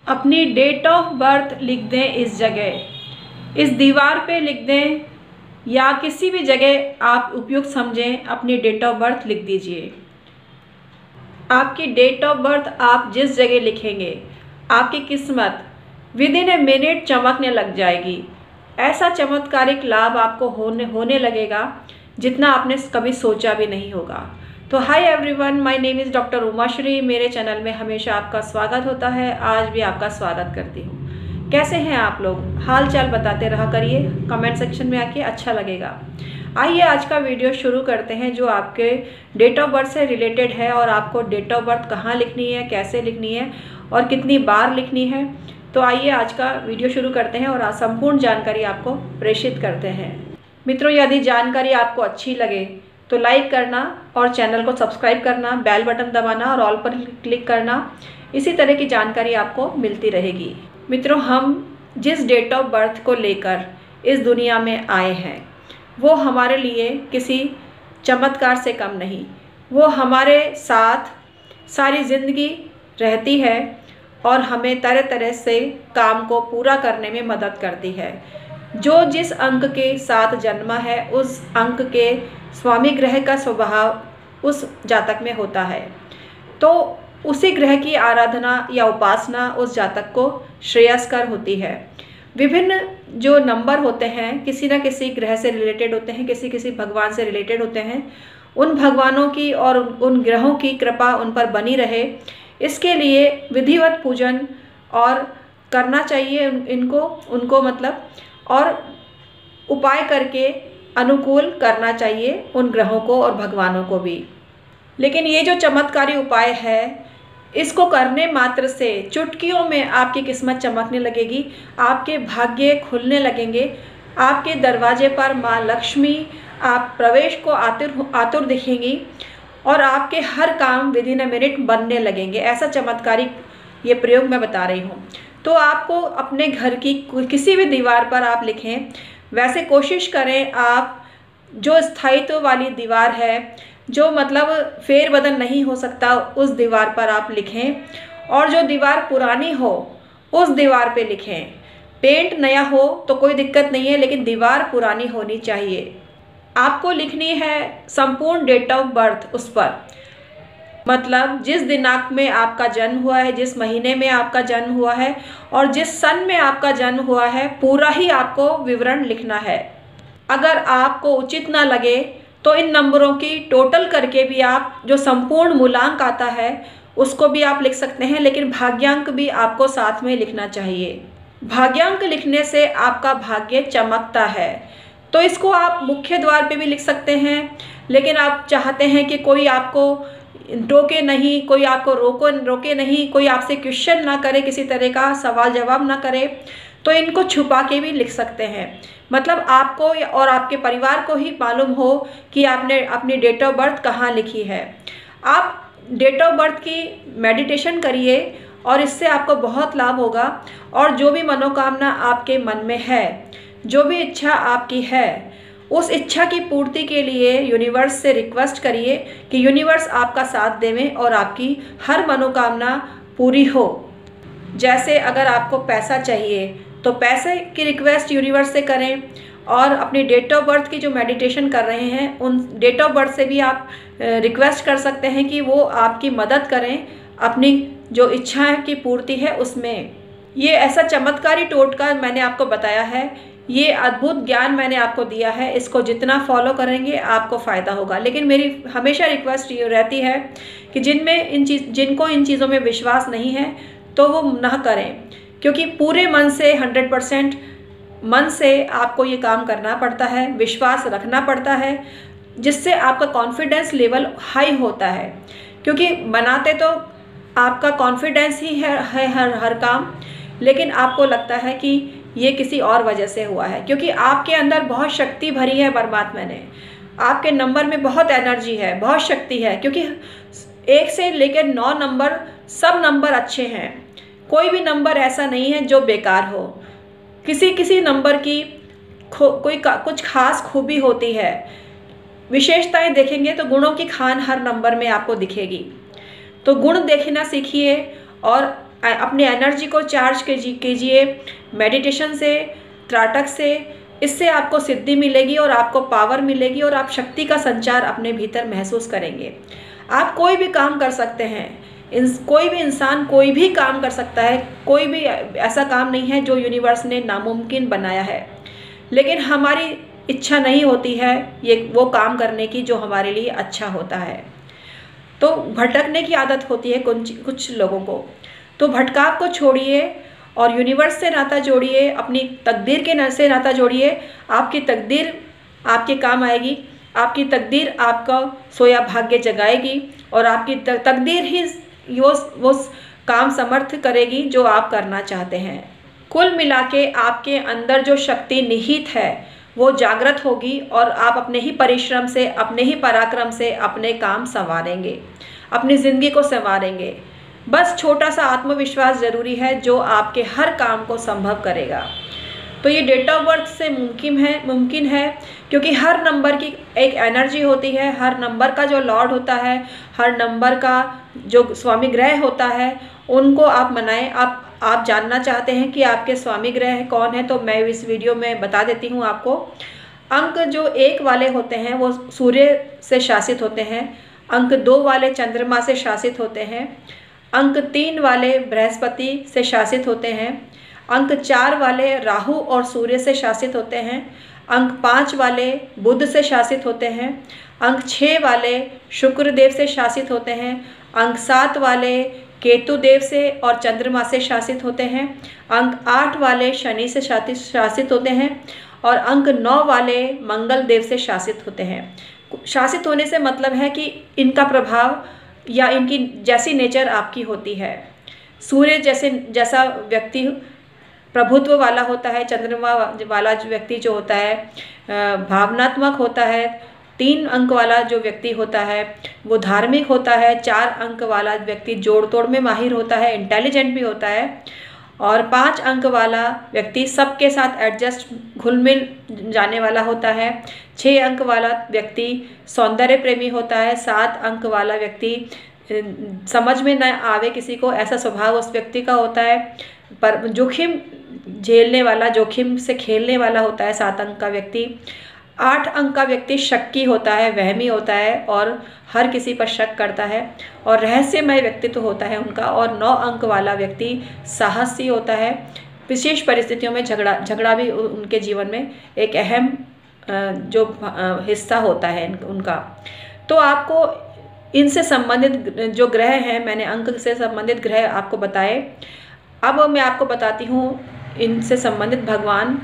अपनी date of birth लिख दें इस जगह, इस दीवार पे लिख दें या किसी भी जगह आप उपयुक्त समझें, अपनी डेट ऑफ बर्थ लिख दीजिए। आपकी डेट ऑफ बर्थ आप जिस जगह लिखेंगे, आपकी किस्मत विद इन ए मिनट चमकने लग जाएगी। ऐसा चमत्कारिक लाभ आपको होने लगेगा जितना आपने कभी सोचा भी नहीं होगा। तो hi everyone, my name is doctor Umashri. मेरे चैनल में हमेशा आपका स्वागत होता है, आज भी आपका स्वागत करती हूँ। कैसे हैं आप लोग? हाल चाल बताते रहा करिए कमेंट सेक्शन में आके, अच्छा लगेगा। आइए आज का वीडियो शुरू करते हैं जो आपके डेट ऑफ बर्थ से रिलेटेड है और आपको डेट ऑफ बर्थ कहाँ लिखनी है, कैसे लिखनी है और कितनी बार लिखनी है। तो आइए आज का वीडियो शुरू करते हैं और संपूर्ण जानकारी आपको प्रेषित करते हैं। मित्रों, यदि जानकारी आपको अच्छी लगे तो लाइक करना और चैनल को सब्सक्राइब करना, बेल बटन दबाना और ऑल पर क्लिक करना। इसी तरह की जानकारी आपको मिलती रहेगी। मित्रों, हम जिस डेट ऑफ बर्थ को लेकर इस दुनिया में आए हैं वो हमारे लिए किसी चमत्कार से कम नहीं, वो हमारे साथ सारी ज़िंदगी रहती है और हमें तरह तरह से काम को पूरा करने में मदद करती है। जो जिस अंक के साथ जन्मा है उस अंक के स्वामी ग्रह का स्वभाव उस जातक में होता है, तो उसी ग्रह की आराधना या उपासना उस जातक को श्रेयस्कर होती है। विभिन्न जो नंबर होते हैं किसी न किसी ग्रह से रिलेटेड होते हैं, किसी किसी भगवान से रिलेटेड होते हैं। उन भगवानों की और उन ग्रहों की कृपा उन पर बनी रहे, इसके लिए विधिवत पूजन और करना चाहिए उनको मतलब, और उपाय करके अनुकूल करना चाहिए उन ग्रहों को और भगवानों को भी। लेकिन ये जो चमत्कारी उपाय है, इसको करने मात्र से चुटकियों में आपकी किस्मत चमकने लगेगी, आपके भाग्य खुलने लगेंगे, आपके दरवाजे पर माँ लक्ष्मी आप प्रवेश को आतुर दिखेंगी और आपके हर काम विद इन अ मिनट बनने लगेंगे। ऐसा चमत्कारी ये प्रयोग मैं बता रही हूँ। तो आपको अपने घर की किसी भी दीवार पर आप लिखें। वैसे कोशिश करें आप जो स्थायित्व वाली दीवार है, जो मतलब फेरबदल नहीं हो सकता, उस दीवार पर आप लिखें। और जो दीवार पुरानी हो उस दीवार पे लिखें। पेंट नया हो तो कोई दिक्कत नहीं है, लेकिन दीवार पुरानी होनी चाहिए। आपको लिखनी है संपूर्ण डेट ऑफ बर्थ उस पर, मतलब जिस दिनांक में आपका जन्म हुआ है, जिस महीने में आपका जन्म हुआ है और जिस सन में आपका जन्म हुआ है, पूरा ही आपको विवरण लिखना है। अगर आपको उचित ना लगे तो इन नंबरों की टोटल करके भी आप जो संपूर्ण मूलांक आता है उसको भी आप लिख सकते हैं, लेकिन भाग्यांक भी आपको साथ में लिखना चाहिए। भाग्यांक लिखने से आपका भाग्य चमकता है। तो इसको आप मुख्य द्वार पे भी लिख सकते हैं, लेकिन आप चाहते हैं कि कोई आपको टोके नहीं, कोई आपको रोके नहीं, कोई आपसे क्वेश्चन ना करे, किसी तरह का सवाल जवाब ना करे, तो इनको छुपा के भी लिख सकते हैं। मतलब आपको और आपके परिवार को ही मालूम हो कि आपने अपनी डेट ऑफ बर्थ कहाँ लिखी है। आप डेट ऑफ बर्थ की मेडिटेशन करिए और इससे आपको बहुत लाभ होगा। और जो भी मनोकामना आपके मन में है, जो भी इच्छा आपकी है, उस इच्छा की पूर्ति के लिए यूनिवर्स से रिक्वेस्ट करिए कि यूनिवर्स आपका साथ देवे और आपकी हर मनोकामना पूरी हो। जैसे अगर आपको पैसा चाहिए तो पैसे की रिक्वेस्ट यूनिवर्स से करें, और अपनी डेट ऑफ बर्थ की जो मेडिटेशन कर रहे हैं उन डेट ऑफ बर्थ से भी आप रिक्वेस्ट कर सकते हैं कि वो आपकी मदद करें अपनी जो इच्छा की पूर्ति है उसमें। ये ऐसा चमत्कारी टोटका मैंने आपको बताया है, ये अद्भुत ज्ञान मैंने आपको दिया है, इसको जितना फॉलो करेंगे आपको फ़ायदा होगा। लेकिन मेरी हमेशा रिक्वेस्ट ये रहती है कि जिनको इन चीज़ों में विश्वास नहीं है तो वो ना करें, क्योंकि पूरे मन से 100% मन से आपको ये काम करना पड़ता है, विश्वास रखना पड़ता है, जिससे आपका कॉन्फिडेंस लेवल हाई होता है। क्योंकि बनाते तो आपका कॉन्फिडेंस ही है हर काम, लेकिन आपको लगता है कि ये किसी और वजह से हुआ है, क्योंकि आपके अंदर बहुत शक्ति भरी है परमात्मा ने। आपके नंबर में बहुत एनर्जी है, बहुत शक्ति है, क्योंकि 1 से लेकर 9 नंबर सब नंबर अच्छे हैं। कोई भी नंबर ऐसा नहीं है जो बेकार हो। किसी नंबर की कुछ खास खूबी होती है। विशेषताएं देखेंगे तो गुणों की खान हर नंबर में आपको दिखेगी। तो गुण देखना सीखिए और अपनी एनर्जी को चार्ज कीजिए मेडिटेशन से, त्राटक से। इससे आपको सिद्धि मिलेगी और आपको पावर मिलेगी और आप शक्ति का संचार अपने भीतर महसूस करेंगे। आप कोई भी काम कर सकते हैं, कोई भी इंसान कोई भी काम कर सकता है। कोई भी ऐसा काम नहीं है जो यूनिवर्स ने नामुमकिन बनाया है, लेकिन हमारी इच्छा नहीं होती है ये वो काम करने की जो हमारे लिए अच्छा होता है। तो भटकने की आदत होती है कुछ लोगों को। तो भटकाव को छोड़िए और यूनिवर्स से नाता जोड़िए, अपनी तकदीर के से नाता जोड़िए। आपकी तकदीर आपके काम आएगी, आपकी तकदीर आपका सोया भाग्य जगाएगी और आपकी तकदीर ही वो काम समर्थ करेगी जो आप करना चाहते हैं। कुल मिला के आपके अंदर जो शक्ति निहित है वो जागृत होगी और आप अपने ही परिश्रम से, अपने ही पराक्रम से अपने काम संवारेंगे, अपनी ज़िंदगी को संवारेंगे। बस छोटा सा आत्मविश्वास ज़रूरी है जो आपके हर काम को संभव करेगा। तो ये डेट ऑफ बर्थ से मुमकिन है क्योंकि हर नंबर की एक एनर्जी होती है, हर नंबर का जो लॉर्ड होता है, हर नंबर का जो स्वामी ग्रह होता है, उनको आप मनाएं। आप जानना चाहते हैं कि आपके स्वामी ग्रह कौन है, तो मैं इस वीडियो में बता देती हूँ आपको। अंक जो 1 वाले होते हैं वो सूर्य से शासित होते हैं, अंक 2 वाले चंद्रमा से शासित होते हैं, अंक 3 वाले बृहस्पति से शासित होते हैं, अंक 4 वाले राहु और सूर्य से शासित होते हैं, अंक 5 वाले बुध से शासित होते हैं, अंक 6 वाले शुक्र देव से शासित होते हैं, अंक 7 वाले केतु देव से और चंद्रमा से शासित होते हैं, अंक 8 वाले शनि से शासित होते हैं और अंक 9 वाले मंगल देव से शासित होते हैं। शासित होने से मतलब है कि इनका प्रभाव या इनकी जैसी नेचर आपकी होती है। सूर्य जैसा व्यक्ति प्रभुत्व वाला होता है, चंद्रमा वाला व्यक्ति जो होता है भावनात्मक होता है, 3 अंक वाला जो व्यक्ति होता है वो धार्मिक होता है, 4 अंक वाला व्यक्ति जोड़ तोड़ में माहिर होता है, इंटेलिजेंट भी होता है और 5 अंक वाला व्यक्ति सबके साथ एडजस्ट घुल मिल जाने वाला होता है, 6 अंक वाला व्यक्ति सौंदर्य प्रेमी होता है, 7 अंक वाला व्यक्ति समझ में न आवे किसी को ऐसा स्वभाव उस व्यक्ति का होता है, पर जोखिम झेलने वाला, जोखिम से खेलने वाला होता है 7 अंक का व्यक्ति। 8 अंक का व्यक्ति शक्की होता है, वहमी होता है और हर किसी पर शक करता है और रहस्यमय व्यक्तित्व होता है उनका। और 9 अंक वाला व्यक्ति साहसी होता है, विशेष परिस्थितियों में झगड़ा भी उनके जीवन में एक अहम जो हिस्सा होता है उनका। तो आपको इनसे संबंधित जो ग्रह हैं, मैंने अंक से संबंधित ग्रह आपको बताए। अब मैं आपको बताती हूँ इनसे संबंधित भगवान।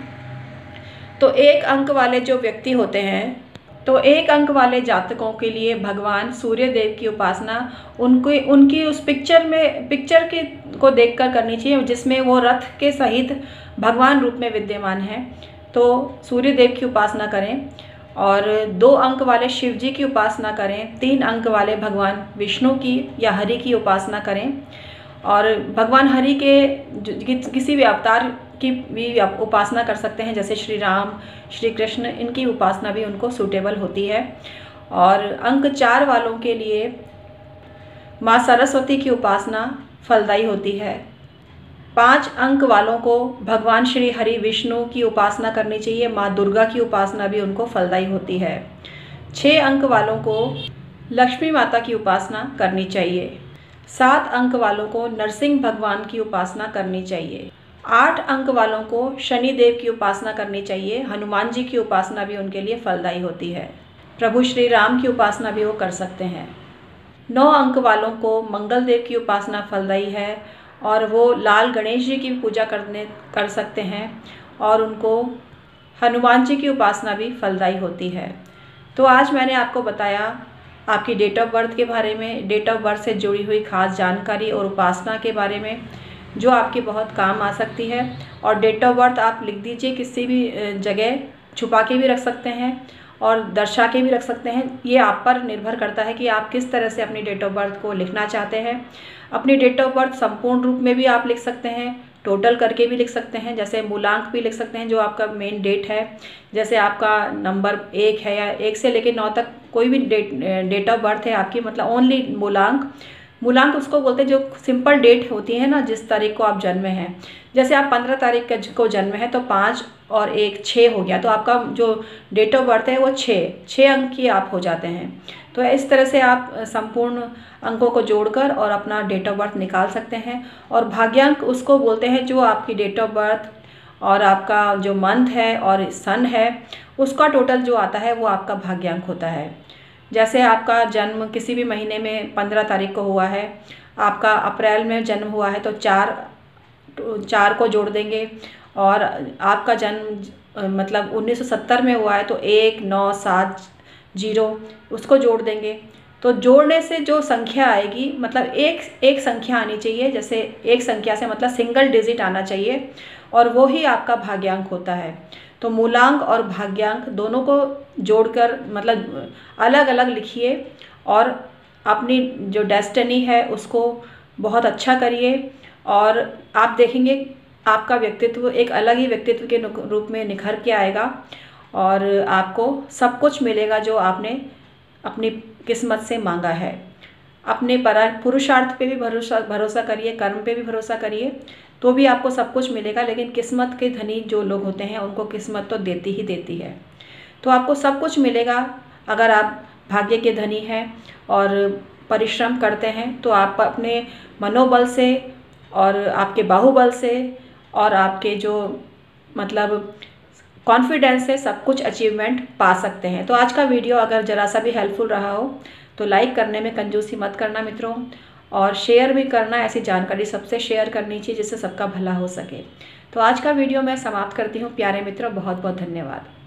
तो 1 अंक वाले जो व्यक्ति होते हैं, तो 1 अंक वाले जातकों के लिए भगवान सूर्य देव की उपासना उनकी उस पिक्चर को देखकर करनी चाहिए जिसमें वो रथ के सहित भगवान रूप में विद्यमान है। तो सूर्य देव की उपासना करें और 2 अंक वाले शिव जी की उपासना करें, 3 अंक वाले भगवान विष्णु की या हरि की उपासना करें और भगवान हरि के किसी भी अवतार की भी आप उपासना कर सकते हैं, जैसे श्री राम, श्री कृष्ण, इनकी उपासना भी उनको सूटेबल होती है। और अंक 4 वालों के लिए माँ सरस्वती की उपासना फलदायी होती है। 5 अंक वालों को भगवान श्री हरि विष्णु की उपासना करनी चाहिए, माँ दुर्गा की उपासना भी उनको फलदायी होती है। 6 अंक वालों को लक्ष्मी माता की उपासना करनी चाहिए। 7 अंक वालों को नरसिंह भगवान की उपासना करनी चाहिए। 8 अंक वालों को शनि देव की उपासना करनी चाहिए। हनुमान जी की उपासना भी उनके लिए फलदायी होती है। प्रभु श्री राम की उपासना भी वो कर सकते हैं। 9 अंक वालों को मंगल देव की उपासना फलदायी है और वो लाल गणेश जी की पूजा कर सकते हैं और उनको हनुमान जी की उपासना भी फलदायी होती है। तो आज मैंने आपको बताया आपकी डेट ऑफ बर्थ के बारे में, डेट ऑफ बर्थ से जुड़ी हुई खास जानकारी और उपासना के बारे में जो आपके बहुत काम आ सकती है। और डेट ऑफ बर्थ आप लिख दीजिए, किसी भी जगह छुपा के भी रख सकते हैं और दर्शा के भी रख सकते हैं। ये आप पर निर्भर करता है कि आप किस तरह से अपनी डेट ऑफ बर्थ को लिखना चाहते हैं। अपनी डेट ऑफ बर्थ संपूर्ण रूप में भी आप लिख सकते हैं, टोटल करके भी लिख सकते हैं, जैसे मूलांक भी लिख सकते हैं जो आपका मेन डेट है। जैसे आपका नंबर 1 है या 1 से लेकर 9 तक कोई भी डेट ऑफ बर्थ है आपकी, मतलब ओनली मूलांक, मूलांक उसको बोलते हैं जो सिंपल डेट होती है ना, जिस तारीख को आप जन्मे हैं। जैसे आप 15 तारीख को जन्मे हैं तो 5 और 1 6 हो गया, तो आपका जो डेट ऑफ बर्थ है वो 6 अंक की आप हो जाते हैं। तो इस तरह से आप संपूर्ण अंकों को जोड़कर और अपना डेट ऑफ बर्थ निकाल सकते हैं। और भाग्यांक उसको बोलते हैं जो आपकी डेट ऑफ बर्थ और आपका जो मंथ है और सन है उसका टोटल जो आता है वो आपका भाग्यांक होता है। जैसे आपका जन्म किसी भी महीने में 15 तारीख को हुआ है, आपका अप्रैल में जन्म हुआ है तो 4 को जोड़ देंगे, और आपका जन्म मतलब 1970 में हुआ है तो 1970 उसको जोड़ देंगे। तो जोड़ने से जो संख्या आएगी, मतलब एक संख्या आनी चाहिए, जैसे एक संख्या से मतलब सिंगल डिजिट आना चाहिए, और वो ही आपका भाग्यांक होता है। तो मूलांक और भाग्यांक दोनों को जोड़कर मतलब अलग अलग लिखिए और अपनी जो डेस्टिनी है उसको बहुत अच्छा करिए, और आप देखेंगे आपका व्यक्तित्व एक अलग ही व्यक्तित्व के रूप में निखर के आएगा, और आपको सब कुछ मिलेगा जो आपने अपनी किस्मत से मांगा है। अपने पुरुषार्थ पे भी भरोसा करिए, कर्म पे भी भरोसा करिए, तो भी आपको सब कुछ मिलेगा। लेकिन किस्मत के धनी जो लोग होते हैं उनको किस्मत तो देती ही देती है। तो आपको सब कुछ मिलेगा अगर आप भाग्य के धनी हैं और परिश्रम करते हैं। तो आप अपने मनोबल से और आपके बाहुबल से और आपके जो मतलब कॉन्फिडेंस से सब कुछ अचीवमेंट पा सकते हैं। तो आज का वीडियो अगर ज़रा सा भी हेल्पफुल रहा हो तो लाइक करने में कंजूसी मत करना मित्रों, और शेयर भी करना। ऐसी जानकारी सबसे शेयर करनी चाहिए जिससे सबका भला हो सके। तो आज का वीडियो मैं समाप्त करती हूँ प्यारे मित्रों, बहुत बहुत धन्यवाद।